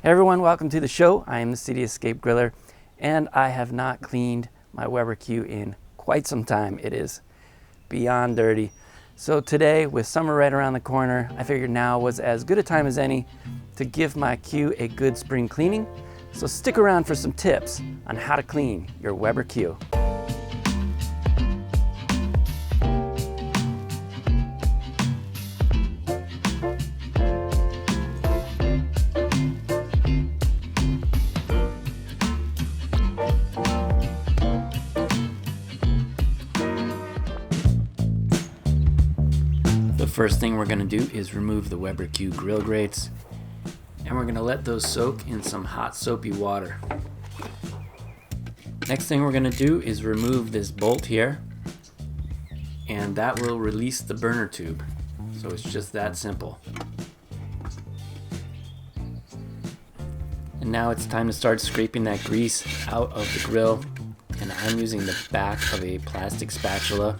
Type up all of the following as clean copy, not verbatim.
Hey everyone, welcome to the show. I am the City Escape Griller, and I have not cleaned my Weber Q in quite some time. It is beyond dirty. So today, with summer right around the corner, I figured now was as good a time as any to give my Q a good spring cleaning. So stick around for some tips on how to clean your Weber Q. The first thing we're going to do is remove the Weber Q grill grates, and we're going to let those soak in some hot soapy water. Next thing we're going to do is remove this bolt here, and that will release the burner tube. So it's just that simple. And now it's time to start scraping that grease out of the grill, and I'm using the back of a plastic spatula.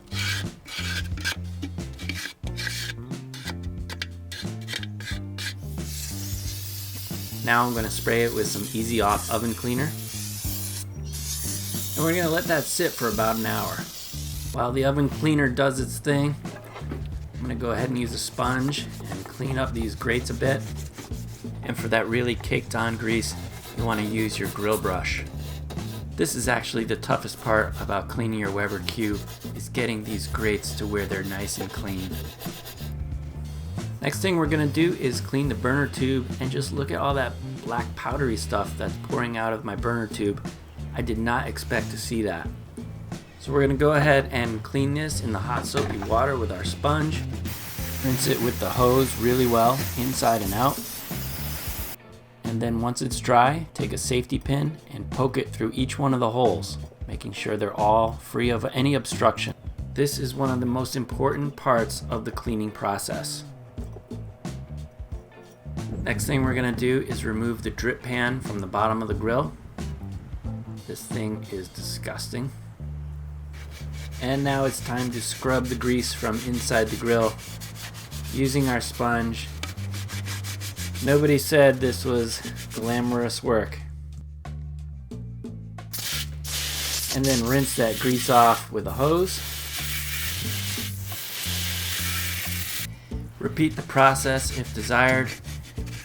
Now I'm going to spray it with some Easy Off oven cleaner. And we're going to let that sit for about an hour. While the oven cleaner does its thing, I'm going to go ahead and use a sponge and clean up these grates a bit. And for that really caked on grease, you want to use your grill brush. This is actually the toughest part about cleaning your Weber Q, is getting these grates to where they're nice and clean. Next thing we're going to do is clean the burner tube, and just look at all that black powdery stuff that's pouring out of my burner tube. I did not expect to see that. So we're going to go ahead and clean this in the hot soapy water with our sponge. Rinse it with the hose really well, inside and out. And then once it's dry, take a safety pin and poke it through each one of the holes, making sure they're all free of any obstruction. This is one of the most important parts of the cleaning process. Next thing we're going to do is remove the drip pan from the bottom of the grill. This thing is disgusting. And now it's time to scrub the grease from inside the grill using our sponge. Nobody said this was glamorous work. And then rinse that grease off with a hose. Repeat the process if desired.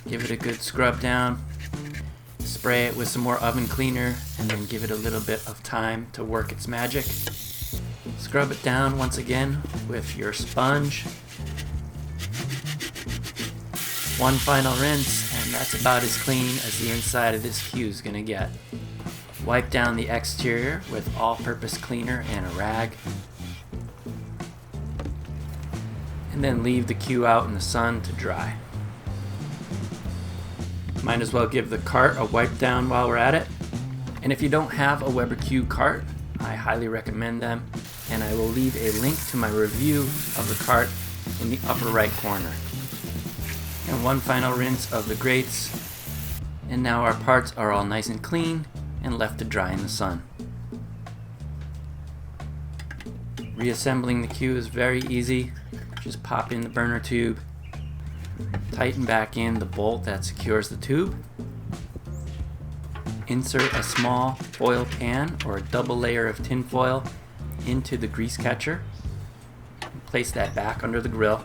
Give it a good scrub down, spray it with some more oven cleaner, and then give it a little bit of time to work its magic. Scrub it down once again with your sponge. One final rinse, and that's about as clean as the inside of this Q is going to get. Wipe down the exterior with all-purpose cleaner and a rag. And then leave the Q out in the sun to dry. Might as well give the cart a wipe down while we're at it. And if you don't have a Weber Q cart, I highly recommend them, and I will leave a link to my review of the cart in the upper right corner. And one final rinse of the grates, and now our parts are all nice and clean and left to dry in the sun. Reassembling the Q is very easy. Just pop in the burner tube, tighten back in the bolt that secures the tube. Insert a small foil pan or a double layer of tin foil into the grease catcher. And place that back under the grill.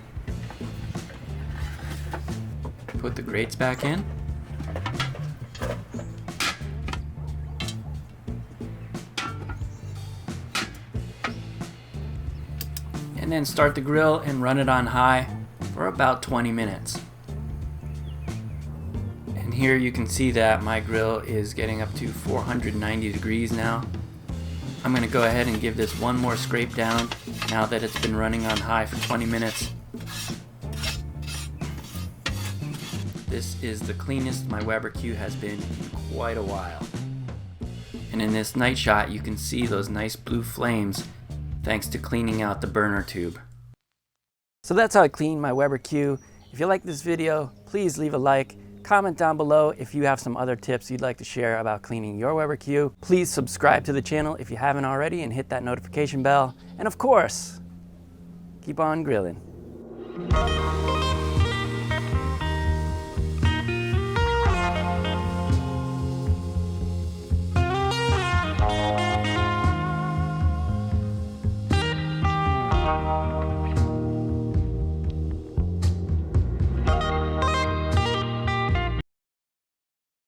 Put the grates back in. And then start the grill and run it on high for about 20 minutes. And here you can see that my grill is getting up to 490 degrees now. I'm going to go ahead and give this one more scrape down now that it's been running on high for 20 minutes. This is the cleanest my Weber Q has been in quite a while. And in this night shot you can see those nice blue flames thanks to cleaning out the burner tube. So that's how I clean my Weber Q. If you like this video, please leave a like. Comment down below if you have some other tips you'd like to share about cleaning your Weber Q. Please subscribe to the channel if you haven't already and hit that notification bell. And of course, keep on grilling.